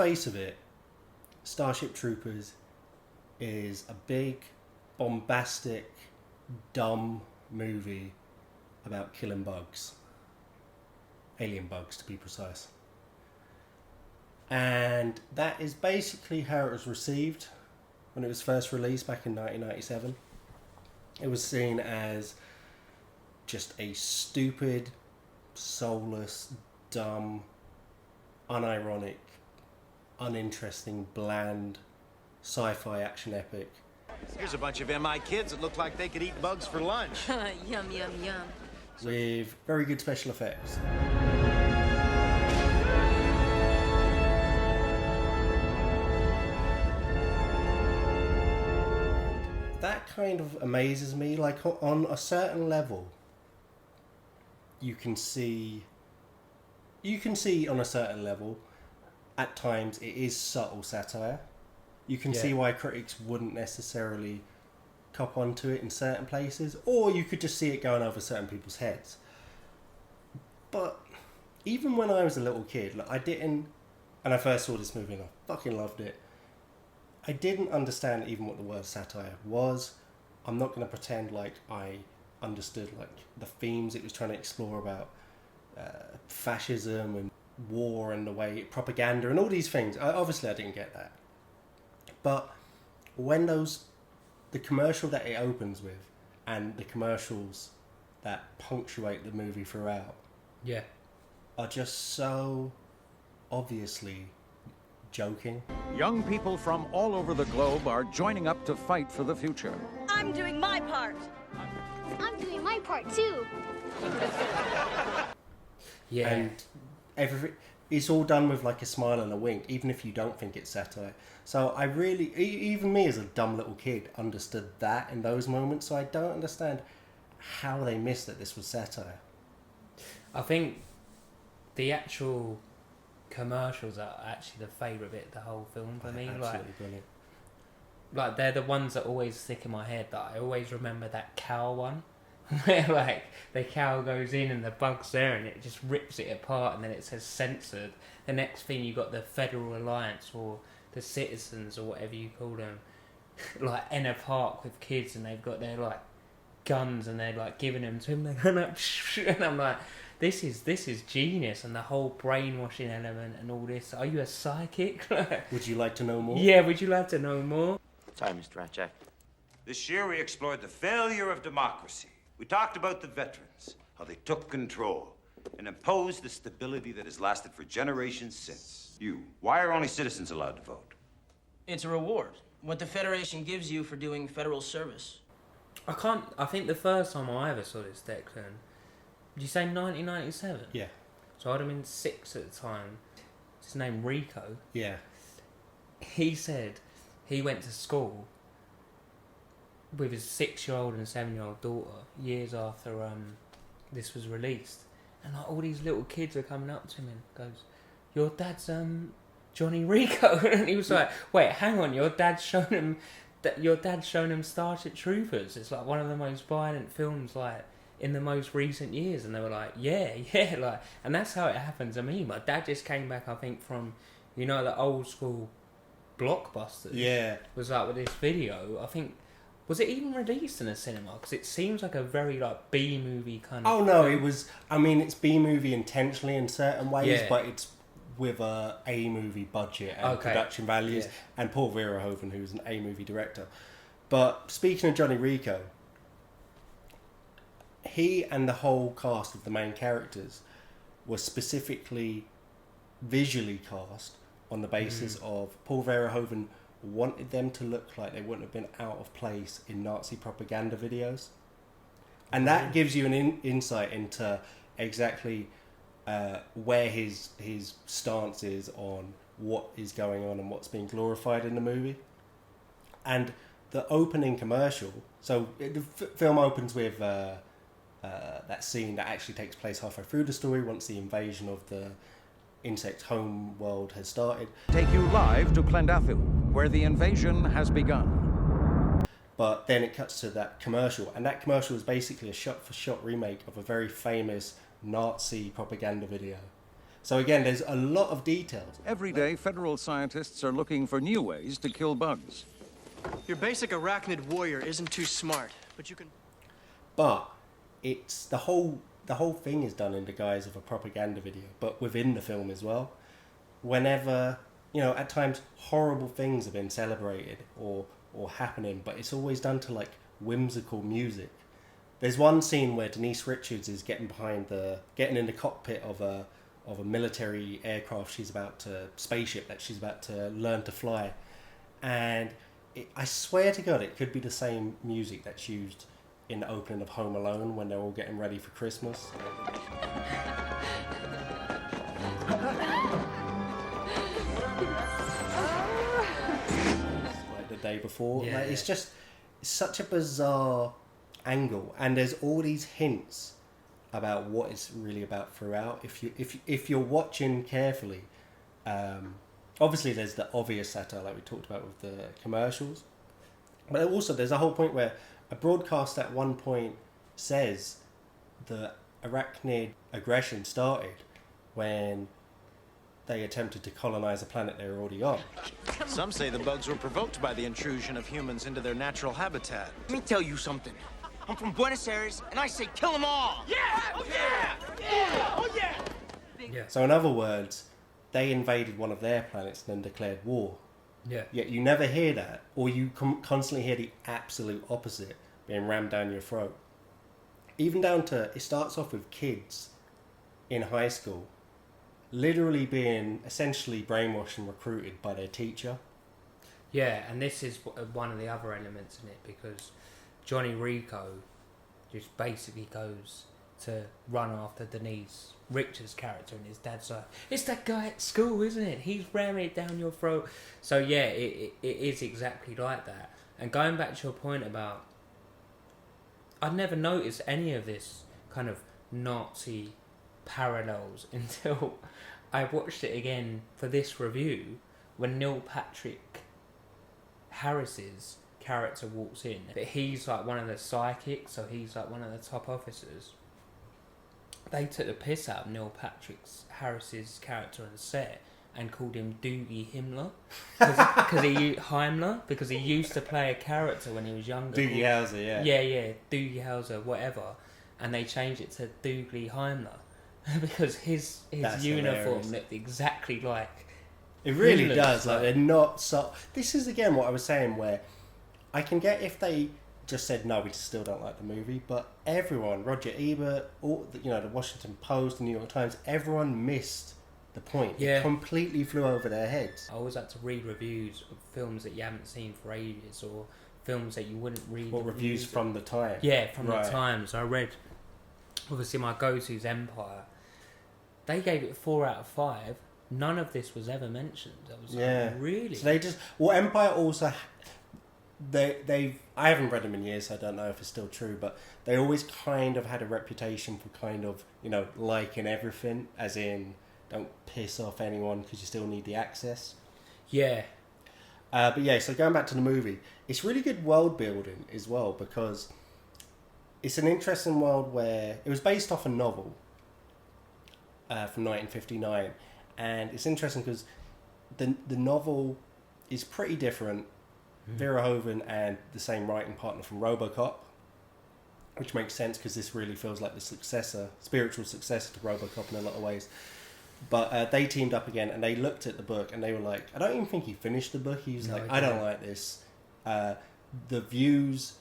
face of it, Starship Troopers is a big, bombastic, dumb movie about killing bugs. Alien bugs, to be precise. And that is basically how it was received when it was first released back in 1997. It was seen as just a stupid, soulless, dumb, unironic, uninteresting, bland sci-fi action epic. Here's a bunch of MI kids that look like they could eat bugs for lunch. Yum, yum, yum. With very good special effects. That kind of amazes me. Like, on a certain level, you can see on a certain level, at times it is subtle satire. You can see why critics wouldn't necessarily cop onto it in certain places, or you could just see it going over certain people's heads. But even when I was a little kid, like, and I first saw this movie and I fucking loved it, I didn't understand even what the word satire was. I'm not going to pretend like I understood like the themes it was trying to explore about fascism and war and the way propaganda and all these things. Obviously I didn't get that. But when the commercial that it opens with and the commercials that punctuate the movie throughout are just so obviously joking. Young people from all over the globe are joining up to fight for the future. I'm doing my part. I'm doing my part too. Yeah. And it's all done with like a smile and a wink, even if you don't think it's satire. So I really, even me as a dumb little kid, understood that in those moments. So I don't understand how they missed that this was satire. I think the actual commercials are actually the favourite bit of the whole film for me. Absolutely brilliant. Like they're the ones that always stick in my head. That I always remember that cow one, where like the cow goes in and the bug's there and it just rips it apart and then it says censored. The next thing you got the Federal Alliance or the Citizens or whatever you call them, like in a park with kids and they've got their like guns and they're like giving them to him. They're going up, and I'm like, this is genius, and the whole brainwashing element and all this. Are you a psychic? Would you like to know more? Yeah, would you like to know more? Sorry, Mr. Ratchak. This year we explored the failure of democracy. We talked about the veterans, how they took control and imposed the stability that has lasted for generations since. Why are only citizens allowed to vote? It's a reward. What the Federation gives you for doing federal service. I think the first time I ever saw this, Declan, did you say 1997? Yeah. So I'd have been 6 at the time. His name Rico. Yeah. He said he went to school with his 6-year-old and 7-year-old daughter years after this was released, and like all these little kids are coming up to him and goes, "Your dad's Johnny Rico," and he was like, "Wait, hang on, your dad's shown him Starship Troopers. It's like one of the most violent films like in the most recent years." And they were like, yeah, like, and that's how it happened to me. My dad just came back, I think, from, you know, the old school blockbusters. Yeah. Was like with this video. I think, was it even released in a cinema? Because it seems like a very like B movie kind of. Oh no, it was. I mean, it's B movie intentionally in certain ways, but it's with a movie budget and production values, and Paul Verhoeven, who's an A movie director. But speaking of Johnny Rico, he and the whole cast of the main characters were specifically visually cast on the basis of Paul Verhoeven wanted them to look like they wouldn't have been out of place in Nazi propaganda videos. And that gives you an insight into exactly where his stance is on what is going on and what's being glorified in the movie. And the opening commercial, so the film opens with that scene that actually takes place halfway through the story once the invasion of the insect home world has started. Take you live to Clondalkin, where the invasion has begun. But then it cuts to that commercial, and that commercial is basically a shot-for-shot remake of a very famous Nazi propaganda video. So again, there's a lot of details. Every day, federal scientists are looking for new ways to kill bugs. Your basic arachnid warrior isn't too smart, but you can... But it's the whole thing is done in the guise of a propaganda video, but within the film as well. Whenever, at times horrible things have been celebrated or happening, but it's always done to like whimsical music. There's one scene where Denise Richards is getting in the cockpit of a military aircraft spaceship that she's about to learn to fly, and I swear to God it could be the same music that's used in the opening of Home Alone when they're all getting ready for Christmas. Like the day before. Yeah. Like, it's such a bizarre angle, and there's all these hints about what it's really about throughout. If you're watching carefully, obviously there's the obvious satire like we talked about with the commercials, but also there's a whole point where a broadcast at one point says the arachnid aggression started when they attempted to colonize a planet they were already on. Some say the bugs were provoked by the intrusion of humans into their natural habitat. Let me tell you something. I'm from Buenos Aires, and I say kill them all! Yeah! Oh, yeah! Yeah! Oh, yeah! Yeah. So in other words, they invaded one of their planets and then declared war. Yeah. Yet you never hear that, or you constantly hear the absolute opposite being rammed down your throat. Even down to, it starts off with kids in high school literally being essentially brainwashed and recruited by their teacher. Yeah, and this is one of the other elements in it, because Johnny Rico just basically goes to run after Denise Richards' character, and his dad's like, it's that guy at school, isn't it? He's ramming it down your throat. So yeah, it is exactly like that. And going back to your point about, I'd never noticed any of this kind of Nazi parallels until I watched it again for this review, when Neil Patrick Harris's character walks in. But he's like one of the psychics, so he's like one of the top officers. They took the piss out of Neil Patrick Harris's character on set and called him Doogie Himmler, because he used to play a character when he was younger. Doogie Howser, yeah, Doogie Howser, whatever, and they changed it to Doogly Heimler because his That's uniform hilarious. looked exactly like. It really Himmler's, does. Like, they're not so. This is again what I was saying, where I can get if they just said no, we still don't like the movie, but everyone, Roger Ebert, all the Washington Post, the New York Times, everyone missed the point. Yeah. It completely flew over their heads. I always like to read reviews of films that you haven't seen for ages, or films that you wouldn't read. What reviews from the time? Yeah, from Right. the time. So I read, obviously my go-to's Empire. They gave it 4 out of 5. None of this was ever mentioned. I was like, really? So they just Empire also. I haven't read them in years, so I don't know if it's still true, but they always kind of had a reputation for kind of, liking everything, as in, don't piss off anyone because you still need the access. Yeah. But yeah, so going back to the movie, it's really good world building as well, because it's an interesting world where it was based off a novel from 1959, and it's interesting because the novel is pretty different. Verhoeven and the same writing partner from RoboCop, which makes sense because this really feels like the spiritual successor to RoboCop in a lot of ways. But they teamed up again and they looked at the book and they were like, I don't even think he finished the book. He was I don't like this. The views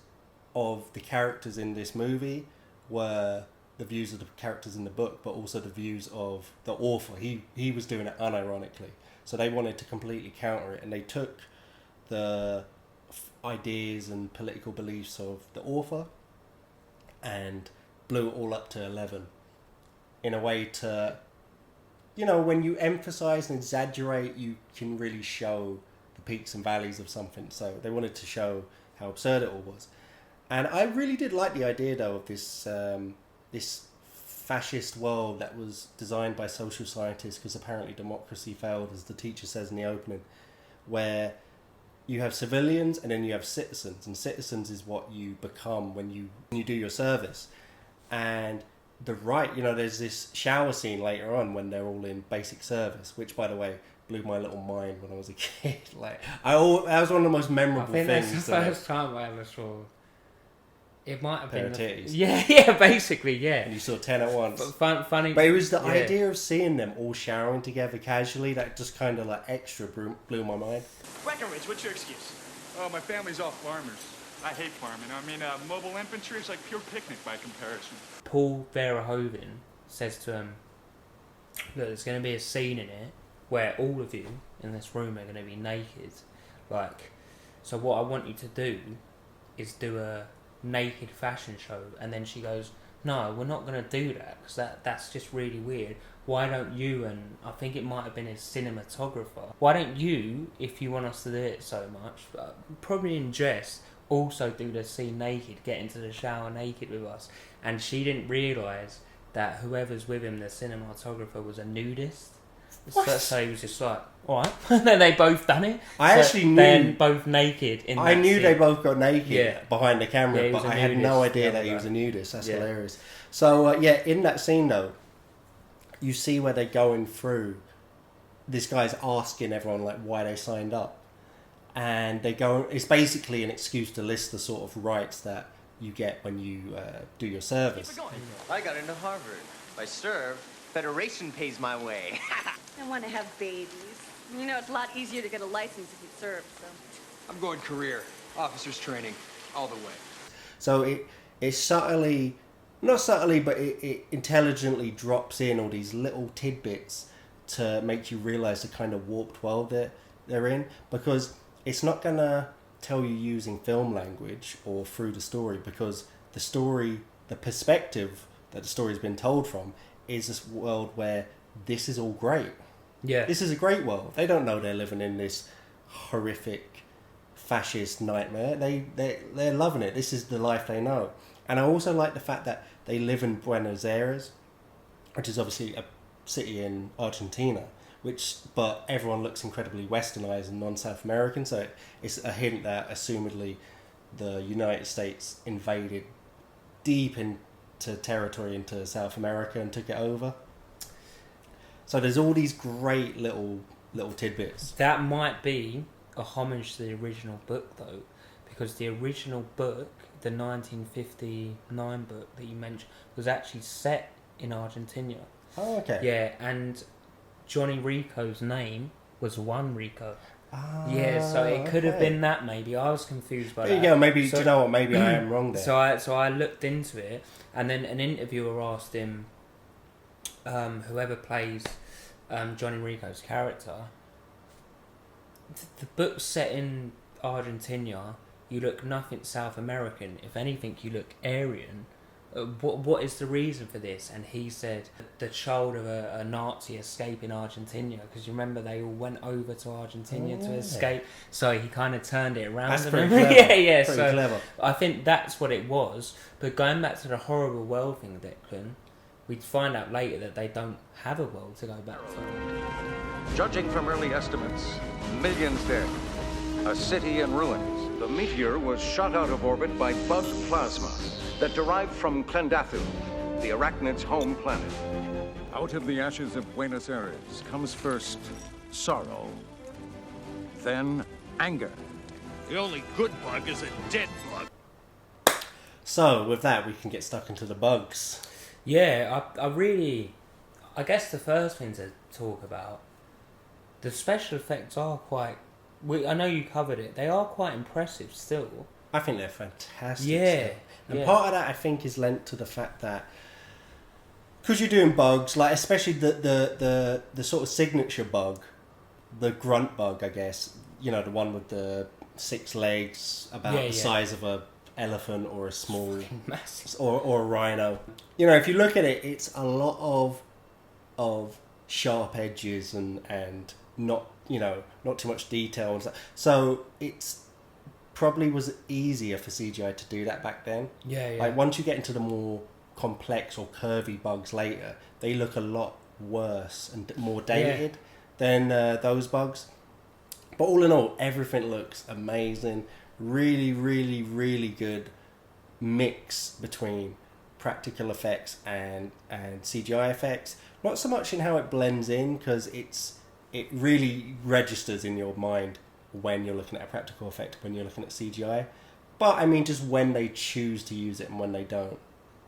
of the characters in this movie were the views of the characters in the book, but also the views of the author. He was doing it unironically. So they wanted to completely counter it, and they took the ideas and political beliefs of the author and blew it all up to 11 in a way to, when you emphasize and exaggerate, you can really show the peaks and valleys of something. So they wanted to show how absurd it all was. And I really did like the idea, though, of this this fascist world that was designed by social scientists, because apparently democracy failed, as the teacher says in the opening, where you have civilians and then you have citizens, and citizens is what you become when you do your service. And the right, you know, there's this shower scene later on when they're all in basic service, which, by the way, blew my little mind when I was a kid. Like, that was one of the most memorable things. That's the first time I ever saw. It might have Pair been of titties. Yeah, basically, yeah. And you saw 10 at once. Funny, but it was the idea of seeing them all showering together casually that just kind of like extra blew my mind. Breckenridge, what's your excuse? Oh, my family's all farmers. I hate farming. I mean, mobile infantry is like pure picnic by comparison. Paul Verhoeven says to him, look, there's going to be a scene in it where all of you in this room are going to be naked. Like, so what I want you to do is do a naked fashion show. And then she goes, no, we're not going to do that because that's just really weird. Why don't you, and I think it might have been his cinematographer, why don't you, if you want us to do it so much, probably in jest, also do the scene naked, get into the shower naked with us. And she didn't realise that whoever's with him, the cinematographer, was a nudist. So he was just like, alright. Then they both done it. I actually knew... Then both naked in I that knew scene. they both got naked behind the camera, but I had no idea that he was a nudist. That's hilarious. So, in that scene, though, you see where they're going through. This guy's asking everyone, like, why they signed up. And they go... It's basically an excuse to list the sort of rights that you get when you do your service. I got into Harvard. If I serve, Federation pays my way. I want to have babies. You know, it's a lot easier to get a license if you serve, so... I'm going career, officers training, all the way. So it subtly... Not subtly, but it intelligently drops in all these little tidbits to make you realise the kind of warped world they're in. Because it's not going to tell you using film language or through the story, because the story, the perspective that the story's been told from is this world where this is all great. Yeah. This is a great world. They don't know they're living in this horrific fascist nightmare. They're loving it. This is the life they know. And I also like the fact that they live in Buenos Aires, which is obviously a city in Argentina, but everyone looks incredibly westernized and non-South American, so it's a hint that assumedly the United States invaded deep into territory into South America and took it over. So there's all these great little tidbits. That might be a homage to the original book, though, because the original book, the 1959 book that you mentioned, was actually set in Argentina. Oh, okay. Yeah, and Johnny Rico's name was Juan Rico. Ah, yeah, so it could have been that. Maybe I was confused by that. There you go. Maybe do you know what? Maybe I am wrong there. So I looked into it, and then an interviewer asked him, whoever plays Johnny Rico's character, the book's set in Argentina. You look nothing South American. If anything, you look Aryan. What is the reason for this? And he said the child of a Nazi escaping Argentina, because you remember they all went over to Argentina to escape. So he kind of turned it around. That's pretty clever. yeah. Pretty So clever. I think that's what it was. But going back to the horrible world thing, Declan, we'd find out later that they don't have a world to go back to. Judging from early estimates, millions dead, a city in ruins. The meteor was shot out of orbit by bug plasma that derived from Clendathu, the Arachnids' home planet. Out of the ashes of Buenos Aires comes first sorrow, then anger. The only good bug is a dead bug. So, with that, we can get stuck into the bugs. Yeah, I guess the first thing to talk about, the special effects are quite... I know you covered it. They are quite impressive still. I think they're fantastic. Yeah. Still. And part of that, I think, is lent to the fact that because you're doing bugs, like especially the sort of signature bug, the grunt bug, I guess, you know, the one with the 6 legs, about the size of a elephant or a small or a rhino. You know, if you look at it, it's a lot of sharp edges and not too much detail and stuff. So it's probably was easier for CGI to do that back then. Yeah. Like once you get into the more complex or curvy bugs later, they look a lot worse and more dated than those bugs. But all in all, everything looks amazing. Really, really, really good mix between practical effects and CGI effects. Not so much in how it blends in, because it really registers in your mind when you're looking at a practical effect, when you're looking at CGI. But I mean, just when they choose to use it and when they don't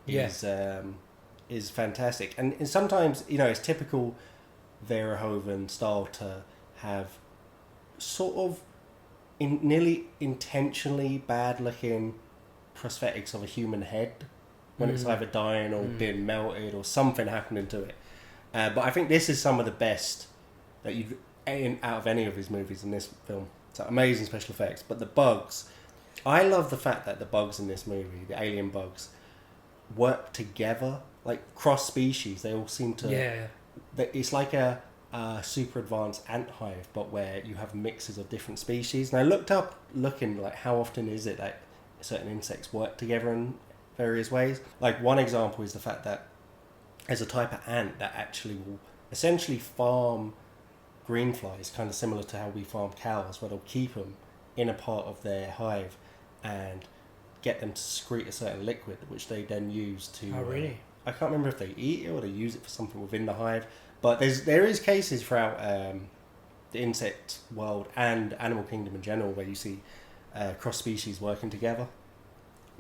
is fantastic. And sometimes, you know, it's typical Verhoeven style to have sort of nearly intentionally bad looking prosthetics of a human head when it's either dying or being melted or something happening to it. But I think this is some of the best that you've out of any of his movies in this film. It's amazing special effects. But the bugs, I love the fact that the bugs in this movie, the alien bugs, work together, like cross species. They all seem to it's like a super advanced ant hive, but where you have mixes of different species. And I looked up looking like how often is it that certain insects work together in various ways. Like one example is the fact that there's a type of ant that actually will essentially farm green flies, kind of similar to how we farm cows, where they'll keep them in a part of their hive and get them to secrete a certain liquid, which they then use to... Oh, really? I can't remember if they eat it or they use it for something within the hive. But there is cases throughout the insect world and animal kingdom in general where you see cross-species working together.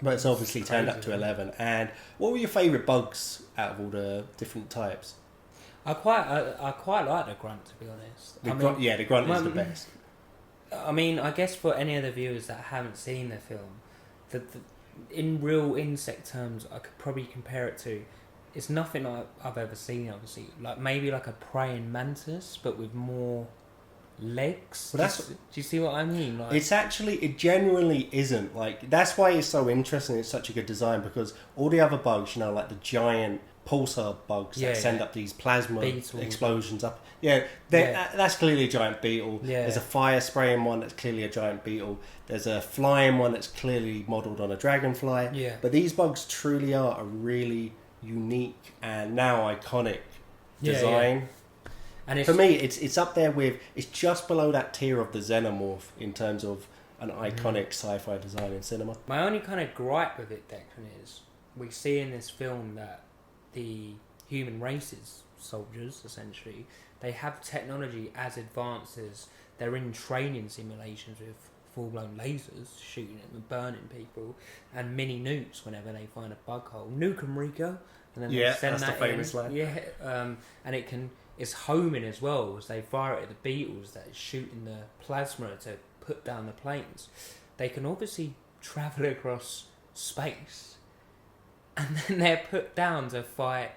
But it's obviously turned up to 11. And what were your favourite bugs out of all the different types? I quite like the grunt, to be honest. The grunt is the best. I mean, I guess for any of the viewers that haven't seen the film, in real insect terms, I could probably compare it to, it's nothing I've ever seen, obviously. Like maybe like a praying mantis, but with more legs. Well, do you see what I mean? Like, it genuinely isn't. Like, that's why it's so interesting. It's such a good design, because all the other bugs, you know, like the giant pulsar bugs that send up these plasma Beetles. explosions up. That's clearly a giant beetle. Yeah. There's a fire spraying one that's clearly a giant beetle. There's a flying one that's clearly modelled on a dragonfly. Yeah. But these bugs truly are a really unique and now iconic design. And for me, it's up there with, it's just below that tier of the xenomorph in terms of an iconic sci-fi design in cinema. My only kind of gripe with it, Declan, is we see in this film that the human races, soldiers essentially, they have technology as advanced as they're in training simulations with full-blown lasers shooting at them, burning people, and mini nukes whenever they find a bug hole. Nuke 'em, Rico, and then they send that's that the famous line. And it's homing as well as they fire it at the beetles that is shooting the plasma to put down the planes. They can obviously travel across space, and then they're put down to fight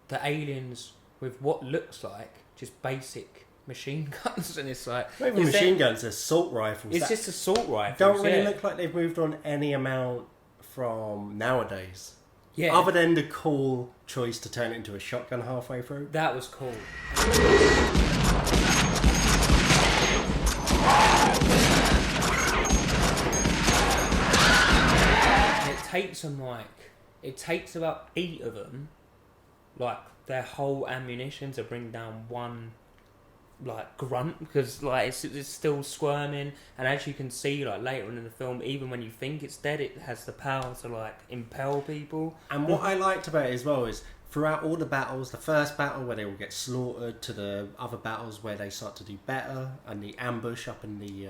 the aliens with what looks like just basic machine guns, and it's like... Not even machine guns, assault rifles. It's just assault rifles. Don't really look like they've moved on any amount from nowadays. Yeah. Other than the cool choice to turn it into a shotgun halfway through. That was cool. It takes about 8 of them, like their whole ammunition, to bring down one like grunt, because like it's still squirming, and as you can see like later on in the film, even when you think it's dead, it has the power to like impel people. And what I liked about it as well is throughout all the battles, the first battle where they will get slaughtered to the other battles where they start to do better, and the ambush up in the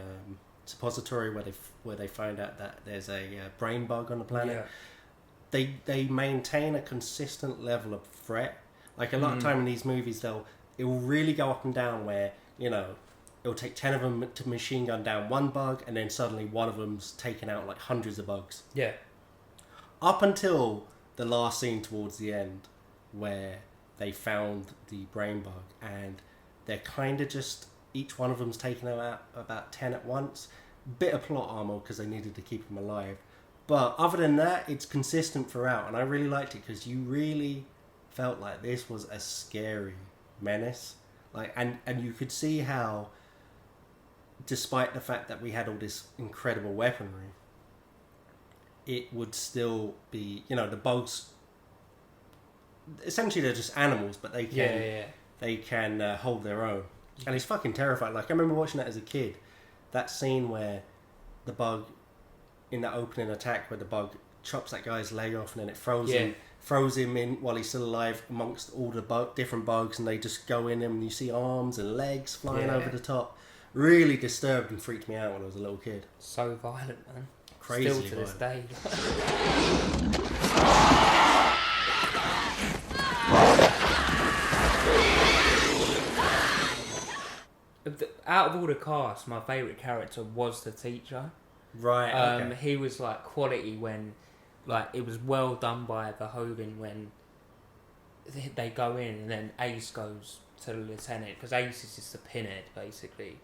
suppository where they find out that there's a brain bug on the planet. They maintain a consistent level of threat. Like a lot of time in these movies, it will really go up and down where, you know, it'll take 10 of them to machine gun down one bug, and then suddenly one of them's taken out like hundreds of bugs. Yeah. Up until the last scene towards the end where they found the brain bug, and they're kind of just, each one of them's taken out about 10 at once. Bit of plot armor because they needed to keep them alive. But other than that, it's consistent throughout, and I really liked it because you really felt like this was a scary menace. Like, and you could see how, despite the fact that we had all this incredible weaponry, it would still be, you know, the bugs, essentially they're just animals, but they can hold their own. And it's fucking terrifying. Like, I remember watching that as a kid, that scene where the bug, in that opening attack where the bug chops that guy's leg off, and then it throws him in while he's still alive amongst all the different bugs, and they just go in him, and you see arms and legs flying over the top. Really disturbed and freaked me out when I was a little kid. So violent, man. Crazy Still to this day. Out of all the cast, my favourite character was the teacher. Right. Okay. He was like quality when, like, it was well done by Verhoeven when they go in and then Ace goes to the lieutenant, because Ace is just a pinhead basically.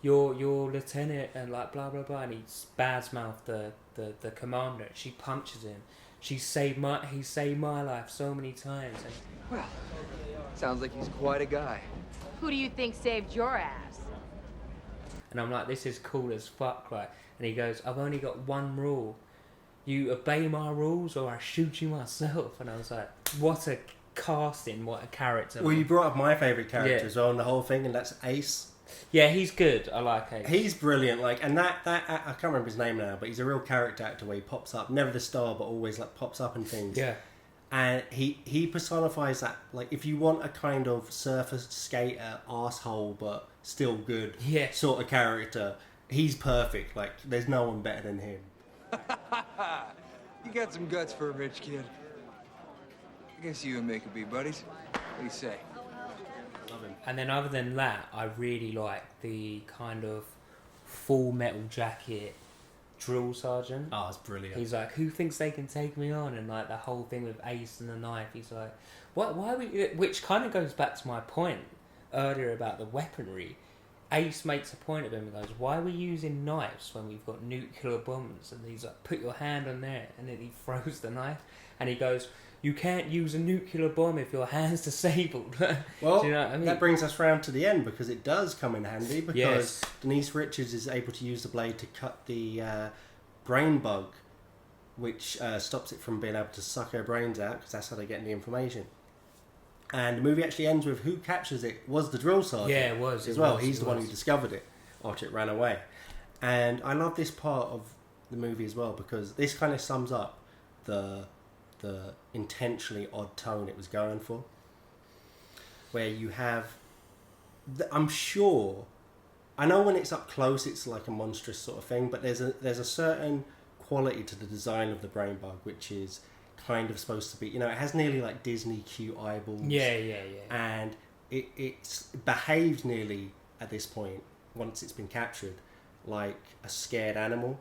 Your lieutenant and like blah blah blah, and he badmouthed the commander. She punches him. He saved my life so many times. And, well, sounds like he's quite a guy. Who do you think saved your ass? And I'm like, this is cool as fuck, right? And he goes, I've only got one rule. You obey my rules or I shoot you myself. And I was like, what a casting, what a character. Well, you brought up my favourite character as well in the whole thing, and that's Ace. Yeah, he's good. I like Ace. He's brilliant. Like, and that I can't remember his name now, but he's a real character actor where he pops up, never the star, but always like pops up and things. Yeah. And he personifies that, like, if you want a kind of surfer skater arsehole but still good sort of character, he's perfect. Like, there's no one better than him. You got some guts for a rich kid. I guess you and me could be buddies. What do you say? Love him. And then other than that, I really like the kind of Full Metal Jacket drill sergeant. Oh, it's brilliant. He's like, who thinks they can take me on? And like the whole thing with Ace and the knife, he's like, why are we... Which kind of goes back to my point earlier about the weaponry. Ace makes a point of him and goes, why are we using knives when we've got nuclear bombs? And he's like, put your hand on there. And then he throws the knife. And he goes, you can't use a nuclear bomb if your hand's disabled. Well, do you know what I mean? That brings us round to the end, because it does come in handy, because Yes. Denise Richards is able to use the blade to cut the brain bug, which stops it from being able to suck her brains out, because that's how they get the information. And the movie actually ends with who captures it was the drill sergeant. Yeah, it was. As well. He's the one who discovered it after it ran away. And I love this part of the movie as well, because this kind of sums up the intentionally odd tone it was going for, where you have I'm sure, I know when it's up close it's like a monstrous sort of thing, but there's a certain quality to the design of the brain bug which is kind of supposed to be, you know, it has nearly like Disney cute eyeballs, and it's behaved nearly at this point, once it's been captured, like a scared animal.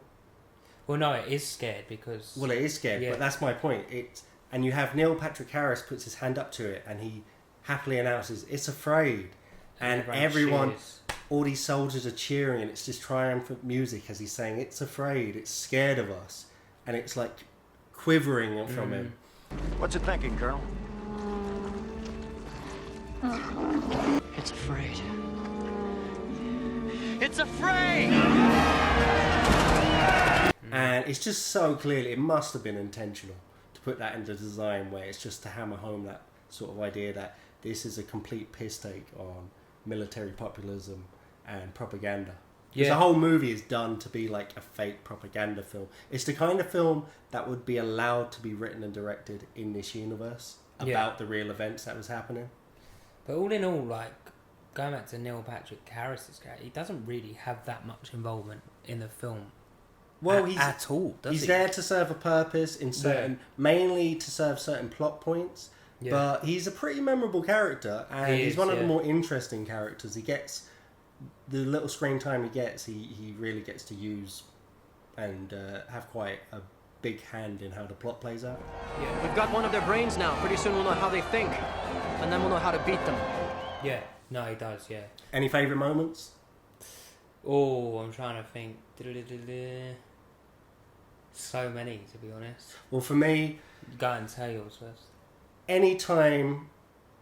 Well, no, it is scared because... Well, it is scared, but that's my point. And you have Neil Patrick Harris puts his hand up to it and he happily announces, it's afraid. And everyone, all these soldiers are cheering, and it's just triumphant music as he's saying, it's afraid, it's scared of us. And it's like quivering from him. What's it thinking, Colonel? It's afraid. It's afraid! And it's just so clearly, it must have been intentional to put that in the design, where it's just to hammer home that sort of idea that this is a complete piss take on military populism and propaganda. Because the whole movie is done to be like a fake propaganda film. It's the kind of film that would be allowed to be written and directed in this universe about the real events that was happening. But all in all, like, going back to Neil Patrick Harris's character, he doesn't really have that much involvement in the film. Well, he's there to serve a purpose in certain, mainly to serve certain plot points. Yeah. But he's a pretty memorable character, and he's one of the more interesting characters. He gets the little screen time he gets. He really gets to use and have quite a big hand in how the plot plays out. Yeah, we've got one of their brains now. Pretty soon we'll know how they think, and then we'll know how to beat them. Yeah, no, he does. Yeah. Any favourite moments? Oh, I'm trying to think. So many, to be honest. Well, for me, go and tell yours first. Anytime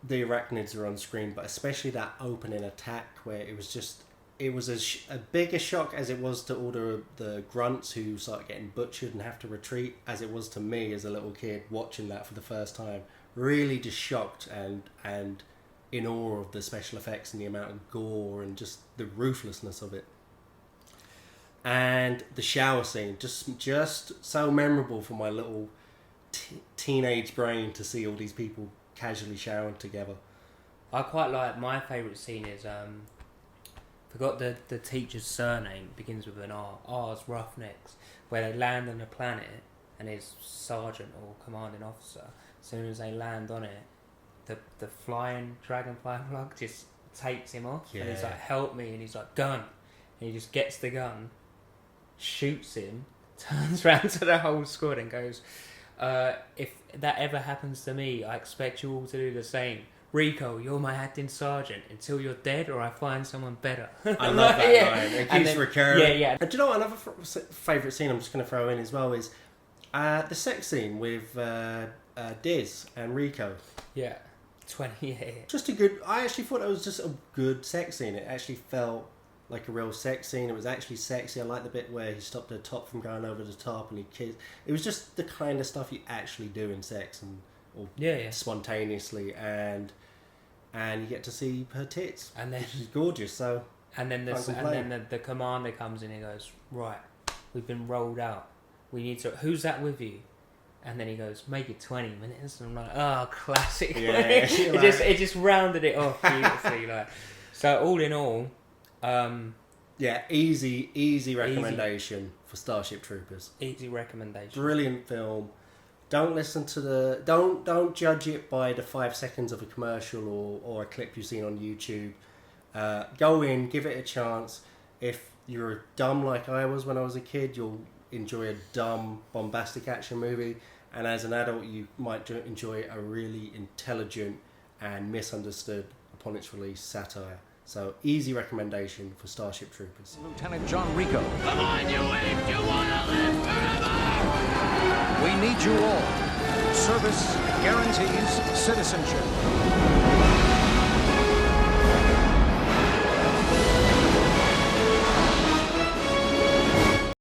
the Arachnids are on screen, but especially that opening attack where it was a bigger shock as it was to all the grunts who start getting butchered and have to retreat, as it was to me as a little kid watching that for the first time. Really just shocked and in awe of the special effects and the amount of gore and just the ruthlessness of it. And the shower scene, just so memorable for my little teenage brain to see all these people casually showering together. I quite like, my favourite scene is, forgot the teacher's surname, begins with an R. R's Roughnecks, where they land on a planet and his sergeant or commanding officer, as soon as they land on it, the flying dragonfly plug just takes him off. And he's like, help me, and he's like, gun. And he just gets the gun, shoots him, turns around to the whole squad and goes, if that ever happens to me, I expect you all to do the same. Rico, you're my acting sergeant until you're dead or I find someone better. I love that line. It keeps recurring. Yeah. And do you know what another favourite scene I'm just going to throw in as well is the sex scene with Diz and Rico. Yeah. 20 years. Just a good... I actually thought it was just a good sex scene. It actually felt like a real sex scene. It was actually sexy. I like the bit where he stopped her top from going over the top and he kissed. It was just the kind of stuff you actually do in sex or spontaneously, and you get to see her tits, and then she's gorgeous. So then the commander comes in and goes, right, we've been rolled out. We need to. Who's that with you? And then he goes, make it 20 minutes. And I'm like, oh, classic. Yeah, it just rounded it off beautifully. So all in all, easy recommendation for Starship Troopers. Easy recommendation. Brilliant film. Don't listen to don't judge it by the 5 seconds of a commercial or a clip you've seen on YouTube. Go in, give it a chance. If you're dumb like I was when I was a kid, you'll enjoy a dumb, bombastic action movie. And as an adult, you might enjoy a really intelligent and misunderstood, upon its release, satire. So, easy recommendation for Starship Troopers. Lieutenant John Rico. Come on, you apes! You wanna live forever! We need you all. Service guarantees citizenship.